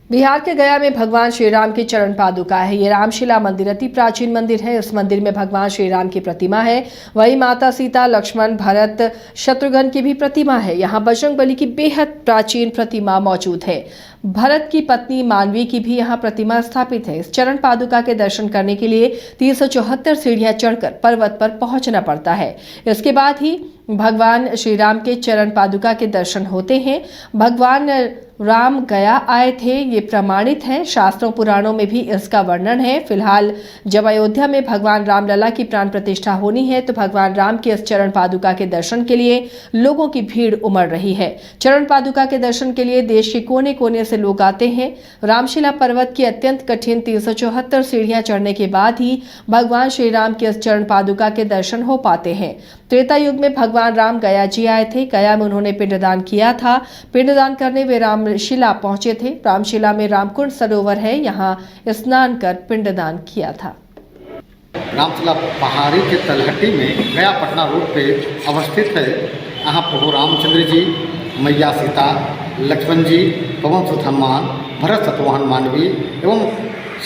बिहार के गया में भगवान श्री राम की चरण पादुका है। ये रामशिला मंदिर अति प्राचीन मंदिर है। इस मंदिर में भगवान श्री राम की प्रतिमा है। वहीं माता सीता, लक्ष्मण, भरत, शत्रुघ्न की भी प्रतिमा है। यहाँ बजरंगबली की बेहद प्राचीन प्रतिमा मौजूद है। भरत की पत्नी मानवी की भी यहाँ प्रतिमा स्थापित है। इस चरण पादुका के दर्शन करने के लिए 374 सीढ़ियां चढ़कर पर्वत पर पहुंचना पड़ता है। इसके बाद ही भगवान श्री राम के चरण पादुका के दर्शन होते हैं। भगवान राम गया आए थे, ये प्रमाणित है। शास्त्रों पुराणों में भी इसका वर्णन है। फिलहाल जब अयोध्या में भगवान रामलला की प्राण प्रतिष्ठा होनी है तो भगवान राम के इस चरण पादुका के दर्शन के लिए लोगों की भीड़ उमड़ रही है। चरण पादुका के दर्शन के लिए देश के कोने कोने से लोग आते हैं। रामशिला पर्वत की अत्यंत कठिन 374 सीढ़ियां चढ़ने के बाद ही भगवान श्री राम के इस चरण पादुका के दर्शन हो पाते हैं। त्रेता युग में भगवान राम गया जी आए थे। गया में उन्होंने पिंडदान किया था। पिंडदान करने वे रामशिला पहुंचे थे। रामशिला में रामकुंड सरोवर है, यहाँ स्नान कर पिंडदान किया था। रामशिला पहाड़ी के तलहटी में गया पटना रोड पे अवस्थित है। यहाँ प्रभु रामचंद्र जी, मैया सीता, लक्ष्मण जी, पवन सुत हनुमान, भरत शत्रुघ्न मानवी एवं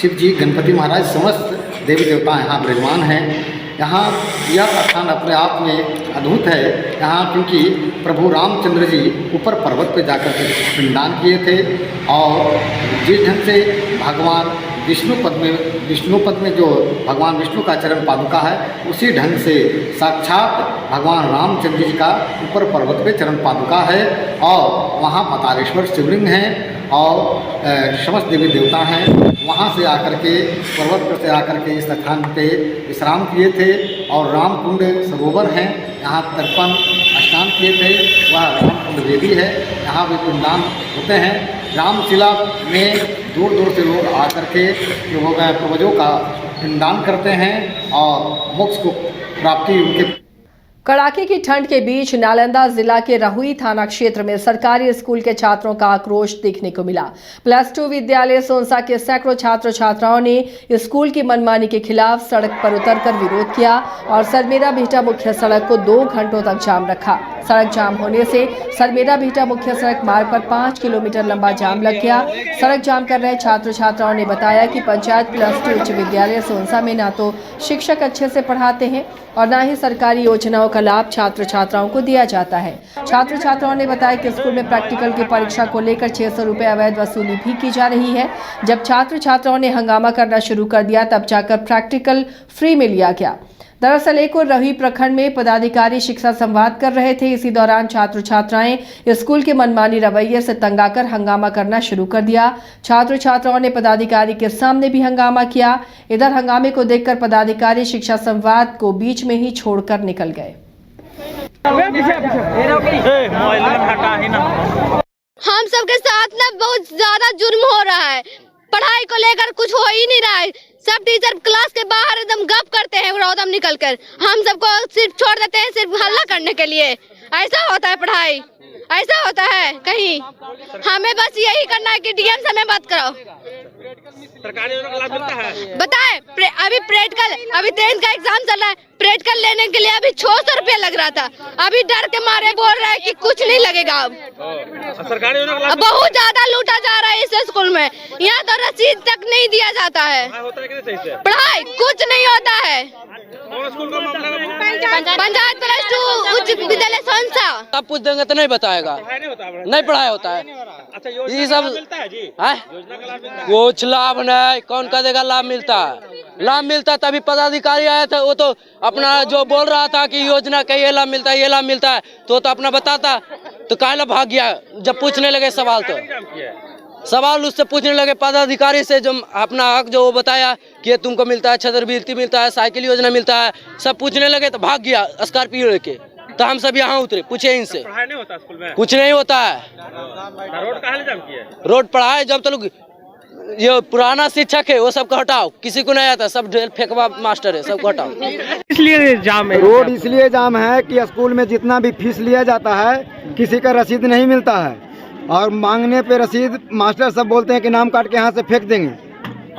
शिव जी, गणपति महाराज, समस्त देवी देवता यहाँ विराजमान हैं। यहाँ यह स्थान अपने आप में अद्भुत है। यहाँ क्योंकि प्रभु रामचंद्र जी ऊपर पर्वत पर जाकर के पिंडदान किए थे और जिस ढंग से भगवान विष्णु पद में जो भगवान विष्णु का चरण पादुका है, उसी ढंग से साक्षात भगवान रामचंद्र जी का ऊपर पर्वत पे चरण पादुका है और वहाँ पतालेश्वर शिवलिंग है और समस्त देवी देवता हैं। वहाँ से आकर के पर्वत पर से आकर के इस स्थान पे विश्राम किए थे और रामकुंड सरोवर हैं, यहाँ तर्पण स्नान किए थे। वह रामकुंड वेदी है, यहाँ भी पिंडदान होते हैं। रामशिला में दूर दूर से लोग आकर के पूर्वजों का पिंडदान करते हैं और मोक्ष को प्राप्ति उनके। कड़ाके की ठंड के बीच नालंदा जिला के रहुई थाना क्षेत्र में सरकारी स्कूल के छात्रों का आक्रोश देखने को मिला। +2 विद्यालय सोनसा के सैकड़ों छात्र छात्राओं ने स्कूल की मनमानी के खिलाफ सड़क पर उतरकर विरोध किया और सरमेरा बिहटा मुख्य सड़क को 2 घंटों तक जाम रखा। सड़क जाम होने से सरमेरा बिहटा मुख्य सड़क मार्ग पर 5 किलोमीटर लंबा जाम लग गया। सड़क जाम कर रहे छात्र छात्राओं ने बताया कि पंचायत +2 उच्च विद्यालय सोनसा में न तो शिक्षक अच्छे से पढ़ाते हैं और न ही सरकारी योजनाओं का लाभ छात्र छात्राओं को दिया जाता है। छात्र छात्राओं ने बताया कि स्कूल में प्रैक्टिकल की परीक्षा को लेकर 600 रुपए अवैध वसूली भी की जा रही है। जब छात्र छात्राओं ने हंगामा करना शुरू कर दिया तब जाकर प्रैक्टिकल फ्री में लिया गया। दरअसल एक और रहुई प्रखंड में पदाधिकारी शिक्षा संवाद कर रहे थे। इसी दौरान छात्र छात्राएं स्कूल के मनमानी रवैये से तंग आकर हंगामा करना शुरू कर दिया। छात्र छात्राओं ने पदाधिकारी के सामने भी हंगामा किया। इधर हंगामे को देखकर पदाधिकारी शिक्षा संवाद को बीच में ही छोड़कर निकल गए। हम सबके साथ ना बहुत ज्यादा जुर्म हो रहा है। पढ़ाई को लेकर कुछ हो ही नहीं रहा है। सब टीचर क्लास के बाहर एकदम गप करते हैं रौदम निकलकर। हम सबको सिर्फ छोड़ देते हैं सिर्फ हल्ला करने के लिए। ऐसा होता है पढ़ाई, ऐसा होता है कहीं। हमें बस यही करना है कि डीएम से हमें बात कराओ। सरकारी योजना का लाभ मिलता है? बताए अभी प्रैक्टिकल, अभी 10th का एग्जाम चल रहा है। प्रैक्टिकल लेने के लिए अभी 600 रुपया लग रहा था। अभी डर के मारे बोल रहा है कि कुछ नहीं लगेगा। अब सरकारी योजना का लाभ बहुत ज्यादा लूटा जा रहा है इस स्कूल में। यहाँ तो रसीद तक नहीं दिया जाता है। होता है कि नहीं सही से? पढ़ाई कुछ नहीं होता है। कौन स्कूल का मामला है? पंचायत +2 उच्च विद्यालय सोनसा। सब पूछ देंगे तो नहीं बताएगा। पढ़ाई नहीं होता है? नहीं पढ़ाई होता है। अच्छा, योजना ये का सब लाभ मिलता है जी? है योजना का लाभ मिलता है? कुछ लाभ नहीं। कौन का देगा लाभ मिलता है? लाभ मिलता तभी पदाधिकारी आया था। वो तो अपना जो बोल रहा था कि योजना का ये लाभ मिलता है, ये लाभ मिलता है, तो अपना बताता तो काहे भाग गया। जब पूछने लगे सवाल तो सवाल उससे पूछने लगे पदाधिकारी से, जो अपना हक जो वो बताया कि ये तुमको मिलता है, छात्रवृत्ति मिलता है, साइकिल योजना मिलता है, सब पूछने लगे तो भाग गया स्कॉर्पियो लेके। तो हम सब यहाँ उतरे, पूछे इनसे। पढ़ाई नहीं होता स्कूल में? कुछ नहीं होता है। रोड कहाँ ले जाम किए? रोड पढ़ाई जब तक ये पुराना शिक्षक है वो सबको हटाओ, किसी को नहीं आता, सब ढेर फेंकवा मास्टर है, सबको हटाओ। इसलिए जाम है। रोड इसलिए जाम है कि स्कूल में जितना भी फीस लिया जाता है किसी का रसीद नहीं मिलता है और मांगने पे रसीद मास्टर सब बोलते हैं कि नाम काट के यहाँ से फेंक देंगे।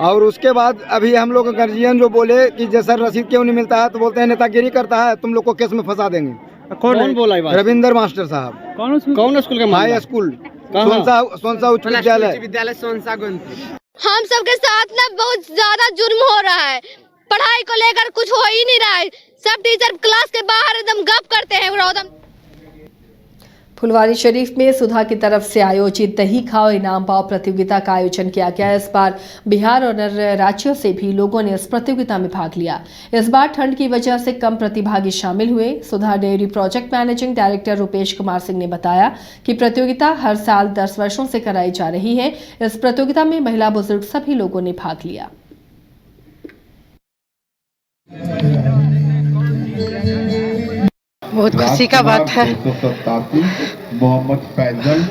और उसके बाद अभी हम लोग गार्जियन जो बोले कि जैसा रसीद क्यों नहीं मिलता है तो बोलते हैं नेतागिरी करता है, तुम लोग को केस में फंसा देंगे। कौन बोला? रविंदर मास्टर साहब। कौन स्कूल का? हाई स्कूल सोनसा उच्च विद्यालय। हम सबके साथ ना बहुत ज्यादा जुर्म हो रहा है। पढ़ाई को लेकर कुछ हो ही नहीं रहा है। सब टीचर क्लास के बाहर एकदम गप करते हैं। फुलवारी शरीफ में सुधा की तरफ से आयोजित दही खाओ इनाम पाओ प्रतियोगिता का आयोजन किया गया। इस बार बिहार और अन्य राज्यों से भी लोगों ने इस प्रतियोगिता में भाग लिया। इस बार ठंड की वजह से कम प्रतिभागी शामिल हुए। Sudha dairy project managing director Rupesh Kumar Singh ने बताया कि प्रतियोगिता हर साल 10 वर्षों से कराई जा रही है। इस प्रतियोगिता में महिला बुजुर्ग सभी लोगों ने भाग लिया। बहुत खुशी का बात है। मोहम्मद फैजल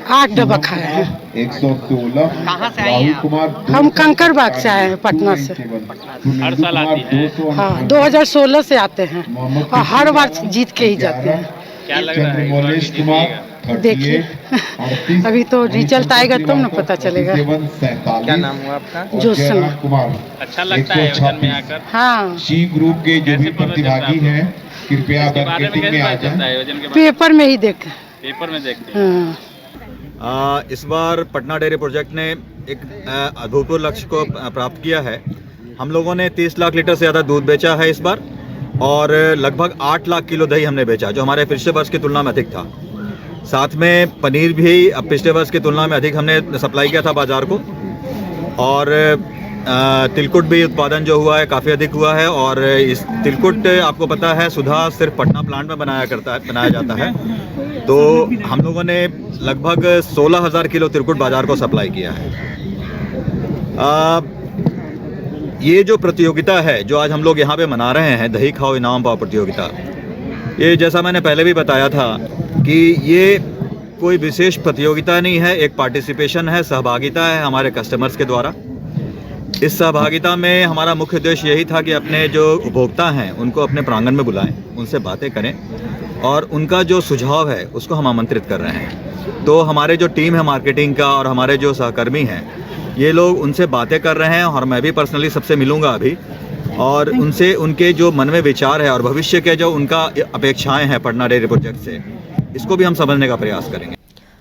8 डब्बा खाए हैं। 116 कहाँ से आई हैं आप? हम कंकड़बाग से आए हैं, पटना से। हर साल आती है? हाँ, 2016 से आते हैं और हर बार जीत के ही जाते हैं। क्या लग रहा है मोलेश कुमार देखिए अभी तो रिजल्ट आएगा तब ना पता चलेगा। क्या नाम हुआ आपका? जोशन कुमार। अच्छा लगता है आयोजन में आकर? हाँ, सी ग्रुप के जो भी प्रतिभागी हैं कृपया मार्केटिंग में आ जाएं। आयोजन के पेपर में ही देखे। पेपर में देखते हाँ। इस बार पटना डेयरी प्रोजेक्ट ने एक अभूतपूर्व लक्ष्य को प्राप्त किया है। हम लोगों ने 30 लाख लीटर से ज़्यादा दूध बेचा है इस बार और लगभग 8 लाख किलो दही हमने बेचा, जो हमारे पिछले वर्ष की तुलना में अधिक था। साथ में पनीर भी अब पिछले वर्ष की तुलना में अधिक हमने सप्लाई किया था बाज़ार को, और तिलकुट भी उत्पादन जो हुआ है काफ़ी अधिक हुआ है। और इस तिलकुट आपको पता है सुधा सिर्फ पटना प्लांट में बनाया जाता है, तो हम लोगों ने लगभग 16,000 किलो तिलकुट बाज़ार को सप्लाई किया है। ये जो प्रतियोगिता है जो आज हम लोग यहाँ पे मना रहे हैं, दही खाओ इनाम पाओ प्रतियोगिता, ये जैसा मैंने पहले भी बताया था कि ये कोई विशेष प्रतियोगिता नहीं है, एक पार्टिसिपेशन है, सहभागिता है हमारे कस्टमर्स के द्वारा। इस सहभागिता में हमारा मुख्य उद्देश्य यही था कि अपने जो उपभोक्ता हैं उनको अपने प्रांगण में बुलाएं, उनसे बातें करें और उनका जो सुझाव है उसको हम आमंत्रित कर रहे हैं। तो हमारे जो टीम है मार्केटिंग का और हमारे जो सहकर्मी हैं, ये लोग उनसे बातें कर रहे हैं और मैं भी पर्सनली सबसे मिलूंगा अभी, और उनसे उनके जो मन में विचार है और भविष्य के जो उनका अपेक्षाएं हैं पटना डेयरी प्रोजेक्ट से, इसको भी हम समझने का प्रयास करेंगे।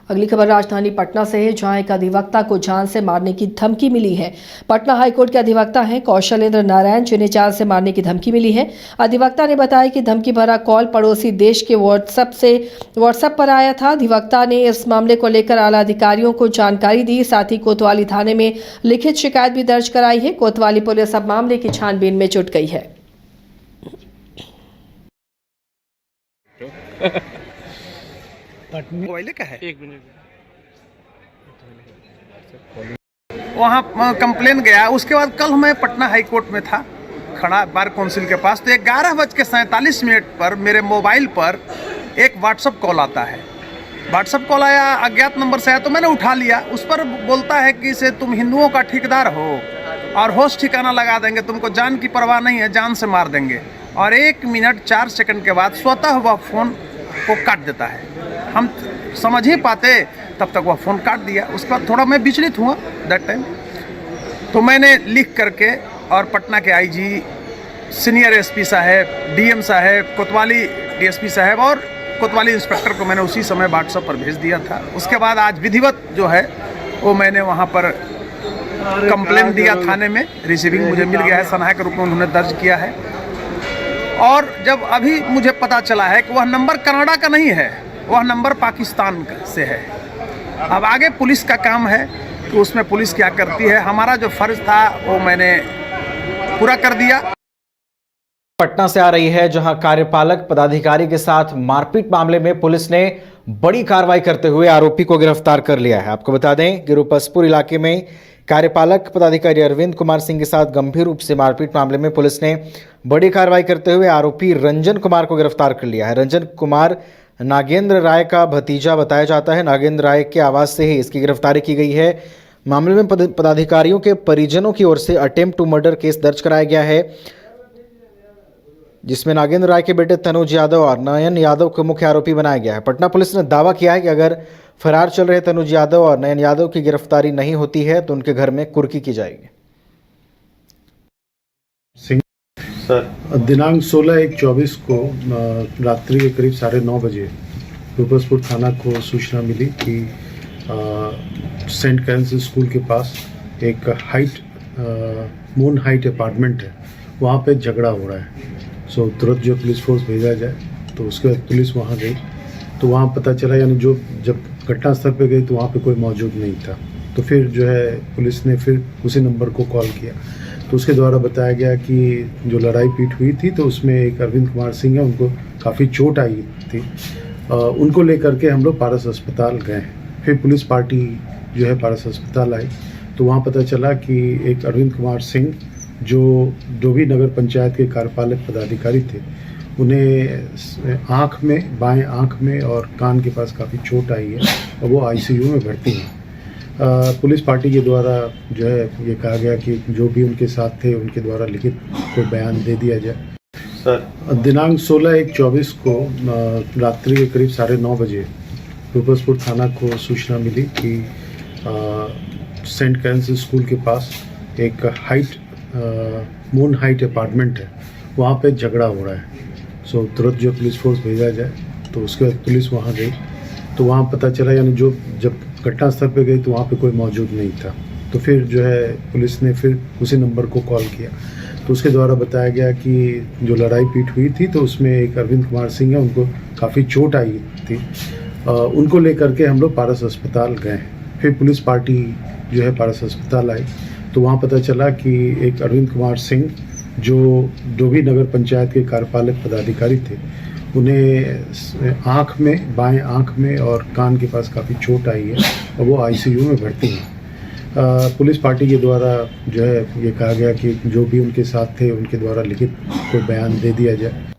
अगली खबर राजधानी पटना से है, जहां एक अधिवक्ता को जान से मारने की धमकी मिली है। पटना हाईकोर्ट के अधिवक्ता हैं कौशलेंद्र नारायण, जिन्हें जान से मारने की धमकी मिली है। अधिवक्ता ने बताया कि धमकी भरा कॉल पड़ोसी देश के व्हाट्सएप पर आया था। अधिवक्ता ने इस मामले को लेकर आला अधिकारियों को जानकारी दी, साथ ही कोतवाली थाने में लिखित शिकायत भी दर्ज कराई है। कोतवाली पुलिस अब मामले की छानबीन में जुट गई है। वहाँ कंप्लेन गया। उसके बाद कल मैं पटना हाई कोर्ट में था खड़ा बार काउंसिल के पास, तो 11:47 पर मेरे मोबाइल पर एक व्हाट्सअप कॉल आता है। व्हाट्सअप कॉल आया, अज्ञात नंबर से आया, तो मैंने उठा लिया। उस पर बोलता है कि से तुम हिंदुओं का ठेकेदार हो और होश ठिकाना लगा देंगे, तुमको जान की परवाह नहीं है, जान से मार देंगे। और 1 मिनट 4 सेकंड के बाद स्वतः वह फ़ोन को काट देता है। हम समझ ही पाते, तब तक वह फ़ोन काट दिया। उसके बाद थोड़ा मैं विचलित हुआ दैट टाइम, तो मैंने लिख करके और पटना के आईजी, सीनियर एसपी साहब, डीएम साहब, कोतवाली डीएसपी साहब और कोतवाली इंस्पेक्टर को मैंने उसी समय व्हाट्सएप पर भेज दिया था। उसके बाद आज विधिवत जो है वो मैंने वहाँ पर कंप्लेन दिया थाने में, रिसीविंग मुझे मिल गया है, सनाहा के रूप में उन्होंने दर्ज किया है। और जब अभी मुझे पता चला है कि वह नंबर कनाडा का नहीं है, वह नंबर पाकिस्तान से है। अब आगे पुलिस का काम है कि उसमें पुलिस क्या करती है। हमारा जो फर्ज था वो मैंने पूरा कर दिया। पटना से आ रही है, जहां कार्यपालक पदाधिकारी के साथ मारपीट मामले में पुलिस ने बड़ी कार्रवाई करते हुए आरोपी को गिरफ्तार कर लिया है। आपको बता दें कि रूपसपुर इलाके में कार्यपालक पदाधिकारी अरविंद कुमार सिंह के साथ गंभीर रूप से मारपीट मामले में पुलिस ने बड़ी कार्रवाई करते हुए आरोपी रंजन कुमार को गिरफ्तार कर लिया है। रंजन कुमार नागेंद्र राय का भतीजा बताया जाता है। नागेंद्र राय के आवास से ही इसकी गिरफ्तारी की गई है। मामले में पदाधिकारियों के परिजनों की ओर से अटेम्प्ट टू मर्डर केस दर्ज कराया गया है, जिसमें नागेंद्र राय के बेटे तनुज यादव और नयन यादव को मुख्य आरोपी बनाया गया है। पटना पुलिस ने दावा किया है कि अगर फरार चल रहे तनुज यादव और नयन यादव की गिरफ्तारी नहीं होती है तो उनके घर में कुर्की की जाएगी। दिनांक 16/1/24 को रात्रि के करीब 9:30 बजे रूपसपुर थाना को सूचना मिली कि सेंट कैंसिस स्कूल के पास एक मून हाइट अपार्टमेंट है, वहाँ पे झगड़ा हो रहा है। सो तुरंत जो पुलिस फोर्स भेजा जाए, तो उसके बाद पुलिस वहाँ गई तो वहाँ पता चला, यानी जो जब घटनास्थल पे गई तो वहाँ पे कोई मौजूद नहीं था। तो फिर जो है पुलिस ने फिर उसी नंबर को कॉल किया, तो उसके द्वारा बताया गया कि जो लड़ाई पीट हुई थी तो उसमें एक अरविंद कुमार सिंह है, उनको काफ़ी चोट आई थी। उनको लेकर के हम लोग पारस अस्पताल गए। फिर पुलिस पार्टी जो है पारस अस्पताल आई तो वहाँ पता चला कि एक अरविंद कुमार सिंह जो डोभी नगर पंचायत के कार्यपालक पदाधिकारी थे, उन्हें आँख में, बाएं आँख में और कान के पास काफ़ी चोट आई है और वो आईसीयू में भर्ती हैं। पुलिस पार्टी के द्वारा जो है ये कहा गया कि जो भी उनके साथ थे उनके द्वारा लिखित कोई बयान दे दिया जाए। सर, दिनांक 16/1/24 को रात्रि के करीब 9:30 बजे रूपसपुर थाना को सूचना मिली कि सेंट कैंसिस स्कूल के पास एक मून हाइट अपार्टमेंट है, वहाँ पे झगड़ा हो रहा है। सो तुरंत जो पुलिस फोर्स भेजा जाए, तो उसके बाद पुलिस वहाँ गई तो वहाँ पता चला, यानी जो जब घटनास्थल पे गई तो वहाँ पे कोई मौजूद नहीं था। तो फिर जो है पुलिस ने फिर उसी नंबर को कॉल किया, तो उसके द्वारा बताया गया कि जो लड़ाई पीट हुई थी तो उसमें एक अरविंद कुमार सिंह है, उनको काफ़ी चोट आई थी। उनको लेकर के हम लोग पारस अस्पताल गए। फिर पुलिस पार्टी जो है पारस अस्पताल आई तो वहाँ पता चला कि एक अरविंद कुमार सिंह जो डोभी नगर पंचायत के कार्यपालक पदाधिकारी थे, उन्हें आँख में, बाएं आँख में और कान के पास काफ़ी चोट आई है और वो आईसीयू में भर्ती हैं। पुलिस पार्टी के द्वारा जो है ये कहा गया कि जो भी उनके साथ थे उनके द्वारा लिखित कोई बयान दे दिया जाए।